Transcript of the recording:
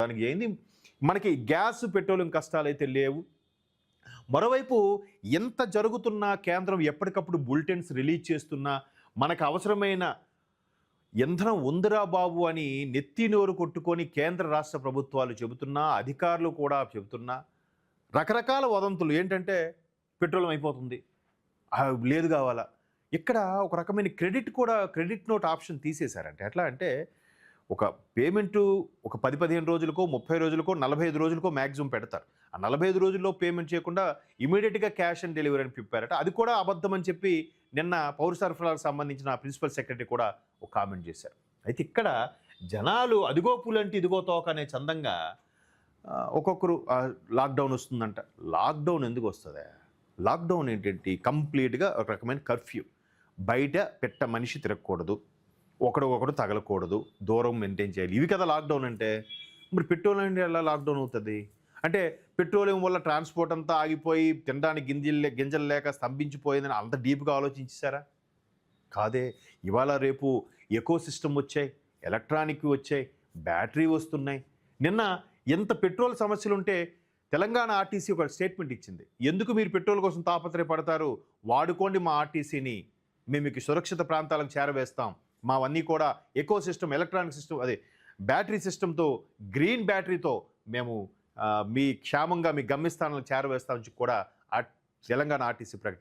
దానికి ఏంది మనకి గ్యాస్ పెట్రోలియం కష్టాలైతే లేవు. మరోవైపు ఎంత జరుగుతున్నా కేంద్రం ఎప్పటికప్పుడు బులెటిన్స్ రిలీజ్ చేస్తున్నా మనకు అవసరమైన ఇంధనం ఉందిరా బాబు అని నెత్తి నోరు కొట్టుకొని కేంద్ర రాష్ట్ర ప్రభుత్వాలు చెబుతున్నా, అధికారులు కూడా చెబుతున్నా రకరకాల వదంతులు ఏంటంటే పెట్రోలియం అయిపోతుంది, లేదు కావాలా. ఇక్కడ ఒక రకమైన క్రెడిట్ నోట్ ఆప్షన్ తీసేశారంటే ఎట్లా అంటే ఒక పేమెంటు ఒక 10-15 రోజులకో 30 రోజులకో 45 రోజులకో మ్యాక్సిమం పెడతారు. ఆ 45 రోజుల్లో పేమెంట్ చేయకుండా ఇమీడియట్గా క్యాష్ అండ్ డెలివరీ అని చెప్పారట. అది కూడా అబద్ధం అని చెప్పి నిన్న పౌర సరఫరాలకు సంబంధించిన ప్రిన్సిపల్ సెక్రటరీ కూడా ఒక కామెంట్ చేశారు. అయితే ఇక్కడ జనాలు అదిగో పులంటే ఇదిగో తోక అనే చందంగా ఒక్కొక్కరు లాక్డౌన్ వస్తుందంట. లాక్డౌన్ ఎందుకు వస్తుంది? లాక్డౌన్ ఏంటంటే కంప్లీట్గా ఒక రకమైన కర్ఫ్యూ. బయట పెట్ట మనిషి తిరగకూడదు, ఒకడు తగలకూడదు, దూరం మెయింటైన్ చేయాలి. ఇవి కదా లాక్డౌన్ అంటే. మరి పెట్రోలియం ఎలా లాక్డౌన్ అవుతుంది అంటే పెట్రోలియం వల్ల ట్రాన్స్పోర్ట్ అంతా ఆగిపోయి తినడానికి గింజలు లేక స్తంభించిపోయిందని అంత డీప్గా ఆలోచించారా? కాదే. ఇవాళ రేపు ఎకో సిస్టమ్ వచ్చాయి, ఎలక్ట్రానిక్ వచ్చాయి, బ్యాటరీ వస్తున్నాయి. నిన్న ఎంత పెట్రోల్ సమస్యలు ఉంటే తెలంగాణ ఆర్టీసీ ఒక స్టేట్మెంట్ ఇచ్చింది. ఎందుకు మీరు పెట్రోల్ కోసం తాపత్రయపడతారు, వాడుకోండి మా ఆర్టీసీని, మేము మీకు సురక్షిత ప్రాంతాలకు చేరవేస్తాం, మావన్నీ కూడా ఎకో సిస్టమ్, ఎలక్ట్రానిక్ సిస్టమ్, అదే బ్యాటరీ సిస్టమ్తో, గ్రీన్ బ్యాటరీతో మేము మీ క్షేమంగా మీ గమ్యస్థానాలను చేరవేస్తామని కూడా తెలంగాణ ఆర్టీసీ ప్రకటించింది.